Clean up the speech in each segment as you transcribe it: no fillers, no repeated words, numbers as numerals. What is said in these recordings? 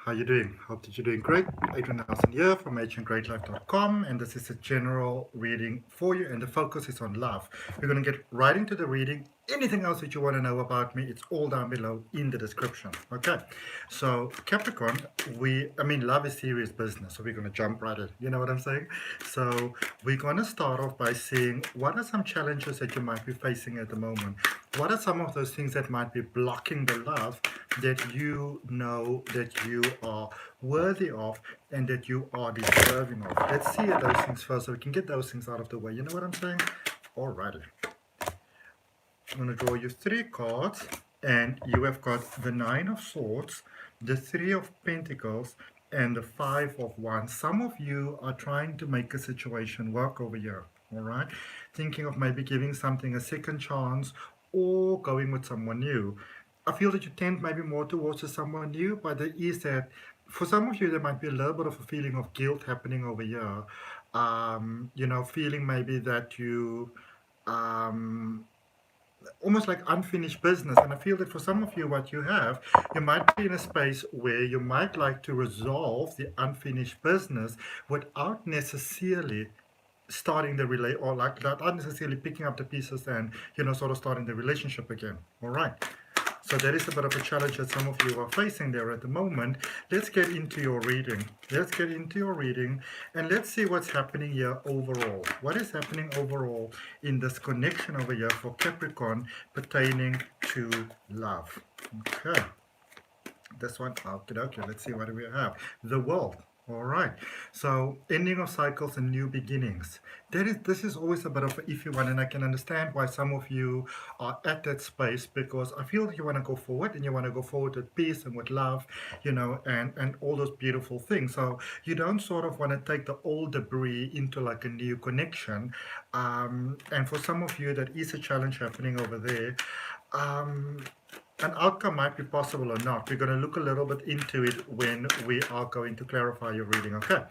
How you doing? Hope that you're doing great. Adrian here from AHNGreatLife.com, and this is a general reading for you, and the focus is on love. We're going to get right into the reading. Anything else that you want to know about me, it's all down below in the description. Okay, so Capricorn, love is serious business, so we're going to jump right in. You know what I'm saying? So we're going to start off by seeing what are some challenges that you might be facing at the moment. What are some of those things that might be blocking the love that you know that you are worthy of and that you are deserving of? Let's see those things first so we can get those things out of the way. You know what I'm saying? Alrighty. I'm going to draw you 3 cards, and you have got the 9 of Swords, the 3 of Pentacles, and the 5 of Wands. Some of you are trying to make a situation work over here, all right? Thinking of maybe giving something a second chance or going with someone new. I feel that you tend maybe more towards someone new, but there is that, for some of you, there might be a little bit of a feeling of guilt happening over here. Feeling maybe that you... almost like unfinished business. And I feel that for some of you, what you have, you might be in a space where you might like to resolve the unfinished business without necessarily starting the relay, or like not necessarily picking up the pieces and sort of starting the relationship again. All right, so that is a bit of a challenge that some of you are facing there at the moment. Let's get into your reading. And let's see what's happening here overall. What is happening overall in this connection over here for Capricorn pertaining to love? Okay, this one, okay, let's see what do we have. The World. All right, so ending of cycles and new beginnings. This is always a bit of an iffy one, and I can understand why some of you are at that space, because I feel that you want to go forward, and you want to go forward with peace and with love, and all those beautiful things. So you don't sort of want to take the old debris into like a new connection. And for some of you, that is a challenge happening over there. An outcome might be possible or not. We're going to look a little bit into it when we are going to clarify your reading. Okay,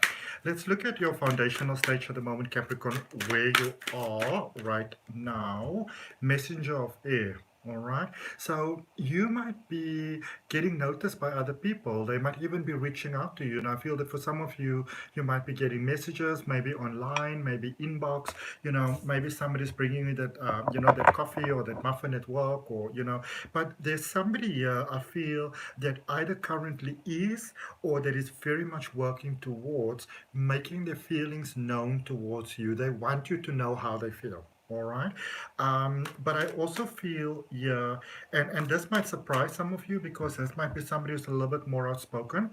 let's look at your foundational stage at the moment, Capricorn, where you are right now. Messenger of air. All right, so you might be getting noticed by other people. They might even be reaching out to you. And I feel that for some of you, you might be getting messages, maybe online, maybe inbox, maybe somebody's bringing you that, that coffee or that muffin at work, or, but there's somebody here, I feel, that either currently is or that is very much working towards making their feelings known towards you. They want you to know how they feel. All right, but I also feel, yeah, and this might surprise some of you, because this might be somebody who's a little bit more outspoken.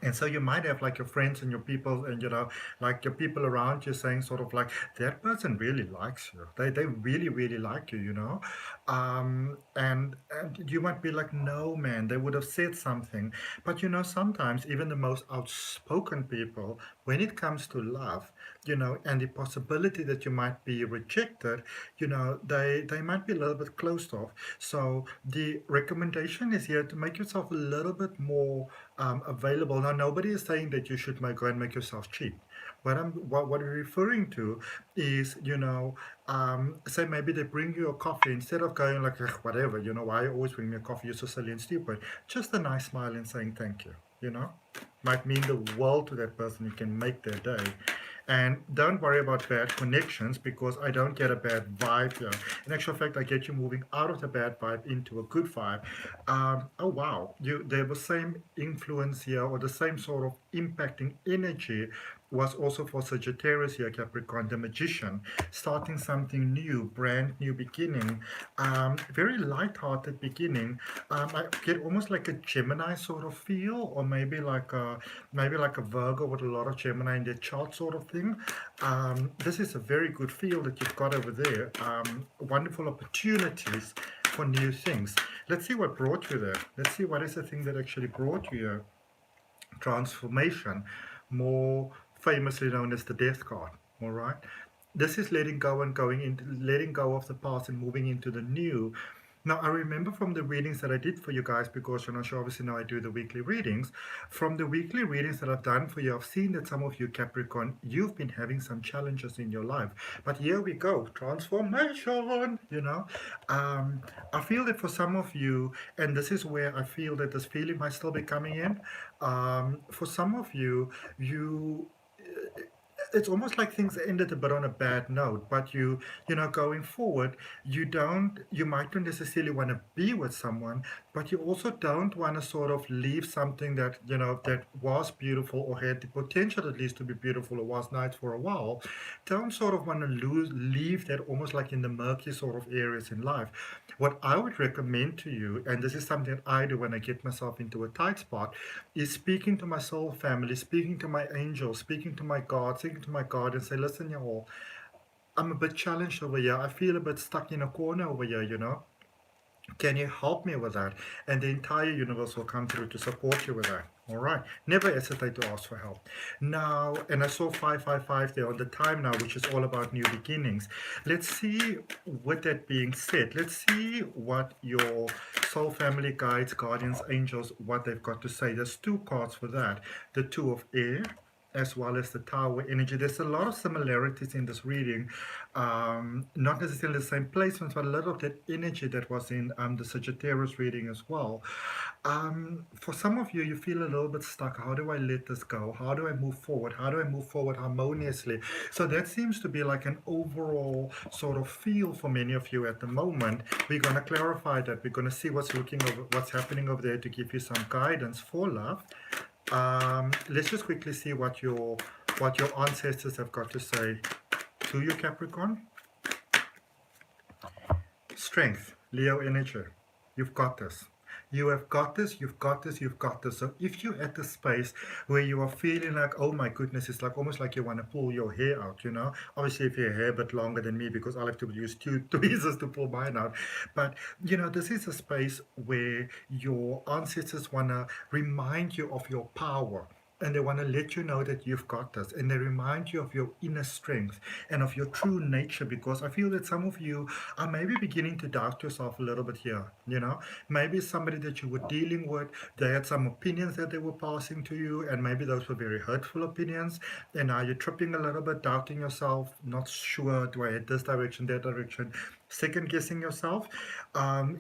And so you might have like your friends and your people, and like your people around you saying sort of like, that person really likes you. They really, really like you, and you might be like, no man, they would have said something. But sometimes even the most outspoken people, when it comes to love, and the possibility that you might be rejected, they might be a little bit closed off. So the recommendation is here to make yourself a little bit more available. Now, nobody is saying that you should go and make yourself cheap. What we're referring to is, say maybe they bring you a coffee, instead of going like, "Ugh, whatever, why you always bring me a coffee, you're so silly and stupid." Just a nice smile and saying thank you, might mean the world to that person. You can make their day. And don't worry about bad connections, because I don't get a bad vibe here. In actual fact, I get you moving out of the bad vibe into a good vibe. Oh wow, there was same influence here, or the same sort of impacting energy was also for Sagittarius here, Capricorn, the Magician, starting something new, brand new beginning, very light-hearted beginning. I get almost like a Gemini sort of feel, or maybe like a Virgo with a lot of Gemini in their chart sort of thing. This is a very good feel that you've got over there. Wonderful opportunities for new things. Let's see what brought you there. Let's see what is the thing that actually brought you here. Transformation, more famously known as the Death card. All right, this is letting go and letting go of the past and moving into the new. Now, I remember from the readings that I did for you guys, because you're not sure, obviously now I do the weekly readings. From the weekly readings that I've done for you, I've seen that some of you Capricorn, you've been having some challenges in your life. But here we go, transformation, I feel that for some of you, and this is where I feel that this feeling might still be coming in, for some of you, you it's almost like things ended a bit on a bad note, but going forward, you might not necessarily want to be with someone, but you also don't want to sort of leave something that that was beautiful, or had the potential at least to be beautiful, or was nice for a while. Don't sort of want to leave that almost like in the murky sort of areas in life. What I would recommend to you, and this is something that I do when I get myself into a tight spot, is speaking to my soul family, speaking to my angels, speaking to my God, speaking to my God, and say, listen, y'all, I'm a bit challenged over here. I feel a bit stuck in a corner over here. Can you help me with that? And the entire universe will come through to support you with that. All right. Never hesitate to ask for help. Now, and I saw 555 there on the time now, which is all about new beginnings. Let's see, with that being said, let's see what your soul family guides, guardians, angels, what they've got to say. There's two cards for that. The Two of Air, as well as the Tower energy. There's a lot of similarities in this reading, not necessarily the same placements, but a lot of that energy that was in the Sagittarius reading as well. For some of you, you feel a little bit stuck. How do I let this go? How do I move forward? How do I move forward harmoniously? So that seems to be like an overall sort of feel for many of you at the moment. We're going to clarify that. We're going to see what's happening over there to give you some guidance for love. Let's just quickly see what your ancestors have got to say to you, Capricorn. Strength, Leo energy. You've got this. You have got this, you've got this, you've got this. So if you're at the space where you are feeling like, oh my goodness, it's like almost like you want to pull your hair out, Obviously, if your hair a bit longer than me, because I'll have to use two tweezers to pull mine out. But, this is a space where your ancestors want to remind you of your power. And they want to let you know that you've got this. And they remind you of your inner strength and of your true nature, because I feel that some of you are maybe beginning to doubt yourself a little bit here. Maybe somebody that you were dealing with, they had some opinions that they were passing to you, and maybe those were very hurtful opinions. And now you're tripping a little bit, doubting yourself, not sure, do I head this direction, that direction? Second guessing yourself.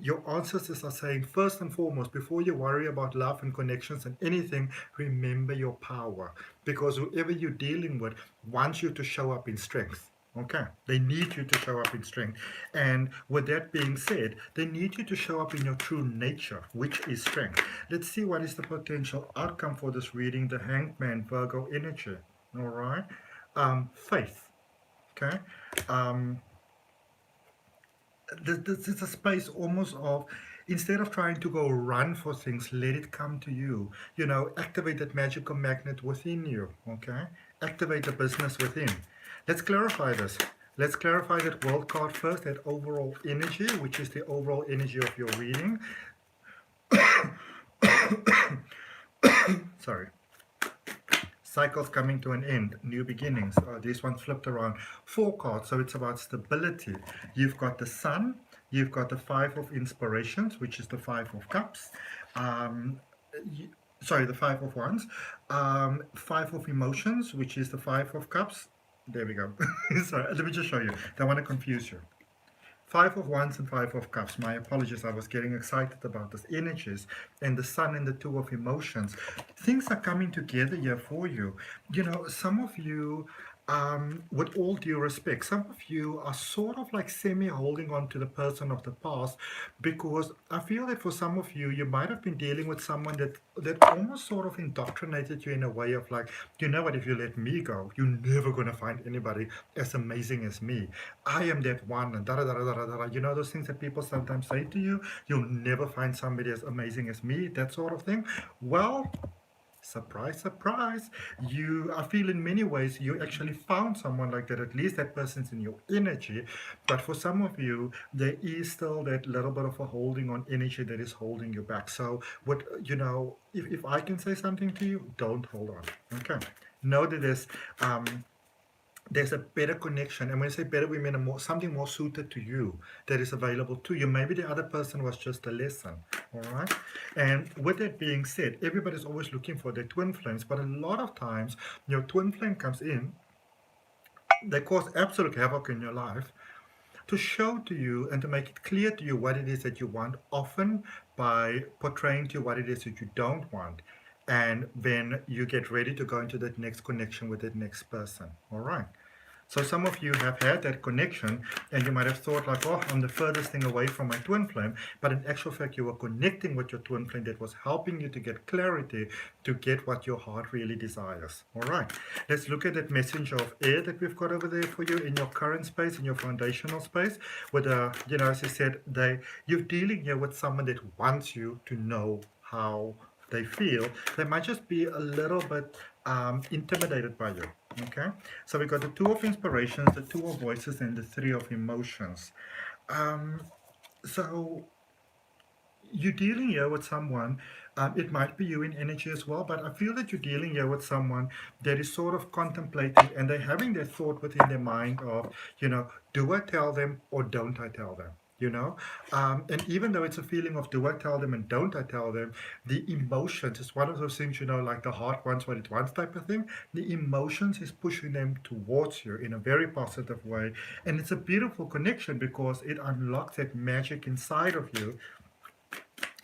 Your ancestors are saying, first and foremost, before you worry about love and connections and anything, remember your power, because whoever you're dealing with wants you to show up in strength. Okay, they need you to show up in strength. And with that being said, they need you to show up in your true nature, which is strength. Let's see what is the potential outcome for this reading. The Hanged Man, Virgo energy. All right. Faith. Okay. This is a space almost of, instead of trying to go run for things, let it come to you. Activate that magical magnet within you. Okay. Activate the business within. Let's clarify this. Let's clarify that world card first, that overall energy, which is the overall energy of your reading. Sorry. Cycles coming to an end, new beginnings. This one flipped around. 4 cards, so it's about stability. You've got the Sun, you've got the 5 of Inspirations, which is the 5 of Cups. Sorry, the 5 of Wands. 5 of Emotions, which is the 5 of Cups. There we go. Sorry, let me just show you. Don't want to confuse you. 5 of Wands and 5 of Cups. My apologies, I was getting excited about this energies, and the Sun and the 2 of Emotions. Things are coming together here for you. Some of you, with all due respect, some of you are sort of like semi-holding on to the person of the past, because I feel that for some of you, you might have been dealing with someone that almost sort of indoctrinated you in a way of like, you know what, if you let me go, you're never going to find anybody as amazing as me. I am that one, and da-da-da-da-da-da. Those things that people sometimes say to you, you'll never find somebody as amazing as me, that sort of thing. Well, surprise, surprise, I feel in many ways you actually found someone like that. At least that person's in your energy. But for some of you, there is still that little bit of a holding on energy that is holding you back. So what, if I can say something to you, don't hold on. Okay, know that there's there's a better connection. And when I say better, we mean something more suited to you that is available to you. Maybe the other person was just a lesson, all right? And with that being said, everybody's always looking for their twin flames, but a lot of times your twin flame comes in, they cause absolute havoc in your life to show to you and to make it clear to you what it is that you want, often by portraying to you what it is that you don't want. And then you get ready to go into that next connection with that next person, all right? So some of you have had that connection and you might have thought like, oh, I'm the furthest thing away from my twin flame. But in actual fact, you were connecting with your twin flame that was helping you to get clarity, to get what your heart really desires. All right, let's look at that messenger of air that we've got over there for you in your current space, in your foundational space. With as I said, you're dealing here with someone that wants you to know how they feel. They might just be a little bit intimidated by you. Okay, so we got the Two of Inspirations, the Two of Voices, and the Three of Emotions. So you're dealing here with someone, it might be you in energy as well, but I feel that you're dealing here with someone that is sort of contemplating and they're having their thought within their mind of, do I tell them or don't I tell them? And even though it's a feeling of do I tell them and don't I tell them, the emotions is one of those things, like the heart wants what it wants type of thing. The emotions is pushing them towards you in a very positive way. And it's a beautiful connection because it unlocks that magic inside of you.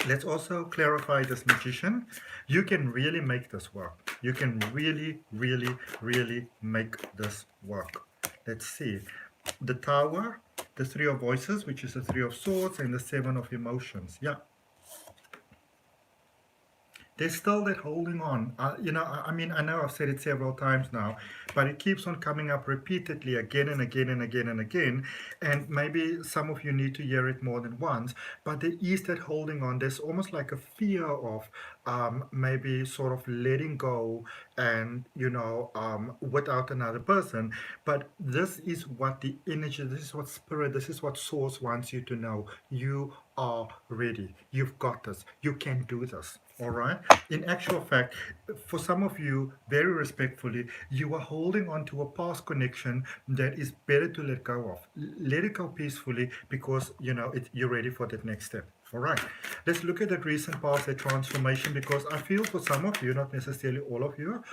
Let's also clarify this magician. You can really make this work. You can really, really, really make this work. Let's see. The Tower, the Three of Voices, which is the Three of Swords, and the Seven of Emotions. Yeah. There's still that holding on. I know I've said it several times now, but it keeps on coming up repeatedly again and again and again and again. And maybe some of you need to hear it more than once, but there is that holding on. There's almost like a fear of maybe sort of letting go and, without another person. But this is what the energy, this is what spirit, this is what source wants you to know. You are ready. You've got this. You can do this. All right. In actual fact, for some of you, very respectfully, you are holding on to a past connection that is better to let go of. Let it go peacefully because, you're ready for that next step. All right. Let's look at that recent past, that transformation, because I feel for some of you, not necessarily all of you,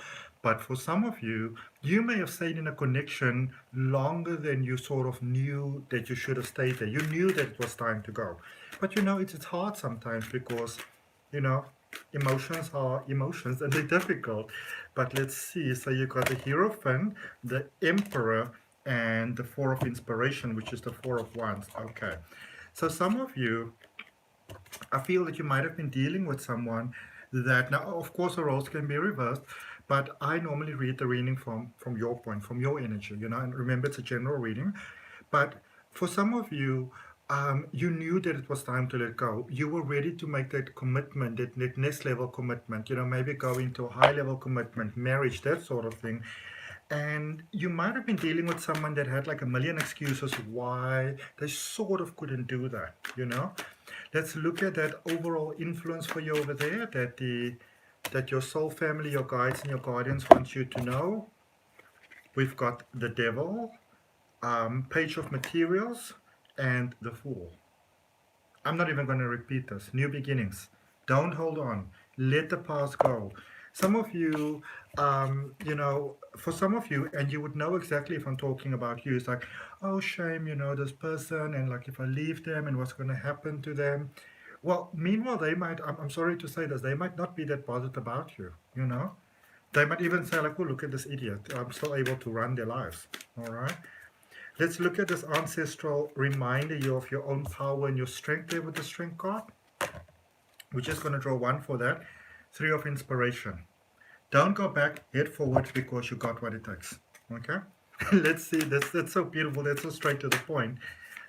but for some of you, you may have stayed in a connection longer than you sort of knew that you should have stayed there. You knew that it was time to go. But, it's hard sometimes because, emotions are emotions and they're difficult. But let's see. So you got the Hierophant, the Emperor, and the Four of Inspiration, which is the Four of Wands. Okay. So some of you, I feel that you might have been dealing with someone that, now of course the roles can be reversed, but I normally read the reading from your point, from your energy, and remember it's a general reading. But for some of you, you knew that it was time to let go. You were ready to make that commitment, that next level commitment, maybe go into a high level commitment, marriage, that sort of thing. And you might have been dealing with someone that had like a million excuses why they sort of couldn't do that, Let's look at that overall influence for you over there, that your soul family, your guides and your guardians want you to know. We've got the Devil, Page of Materials, and the Fool. I'm not even going to repeat this. New beginnings. Don't hold on. Let the past go. Some of you, for some of you, and you would know exactly if I'm talking about you, it's like, oh, shame, this person, and like if I leave them and what's going to happen to them. Well, meanwhile, they might, I'm sorry to say this, they might not be that bothered about you, They might even say like, oh, look at this idiot. I'm still able to run their lives, all right? Let's look at this ancestral reminder you of your own power and your strength there with the Strength card. We're just going to draw one for that. Three of Inspiration. Don't go back, head forward because you got what it takes. Okay? Let's see. That's so beautiful. That's so straight to the point.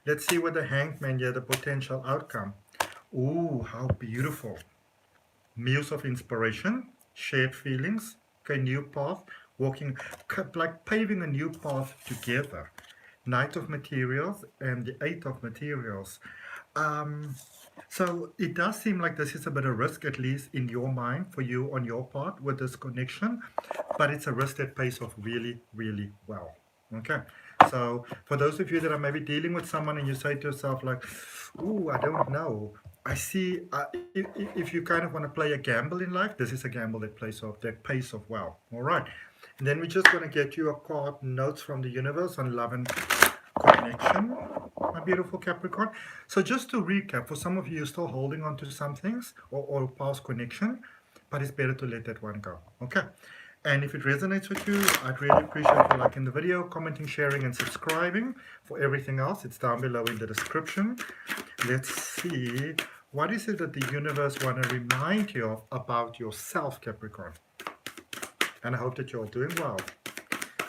Let's see with the Hanged Man here, the potential outcome. Ooh, how beautiful. Muse of Inspiration, shared feelings, okay, new path, walking, like paving a new path together. Knight of Materials and the Eight of Materials. So it does seem like this is a bit of risk, at least in your mind, for you on your part with this connection, but it's a risk that pays off really, really well. Okay, so for those of you that are maybe dealing with someone and you say to yourself like, "Ooh, I don't know." I see. If you kind of want to play a gamble in life, this is a gamble that pays off well. All right, and then we're just going to get you a card notes from the universe on love and connection, my beautiful Capricorn. So just to recap, for some of you, you're still holding on to some things or past connection, but it's better to let that one go. Okay. And if it resonates with you, I'd really appreciate you liking the video, commenting, sharing, and subscribing. For everything else, it's down below in the description. Let's see. What is it that the universe want to remind you of about yourself, Capricorn? And I hope that you're all doing well.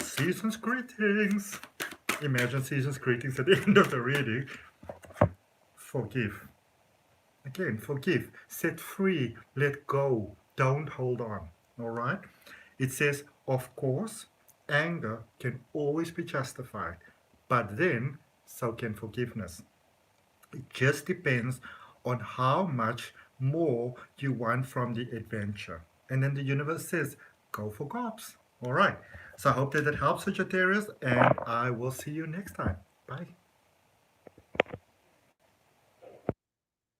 Season's greetings. Imagine season's greetings at the end of the reading. Forgive. Again, forgive. Set free. Let go. Don't hold on. All right? It says, of course, anger can always be justified, but then so can forgiveness. It just depends on how much more you want from the adventure. And then the universe says, go for gobs. All right. So I hope that helps, Sagittarius, and I will see you next time. Bye.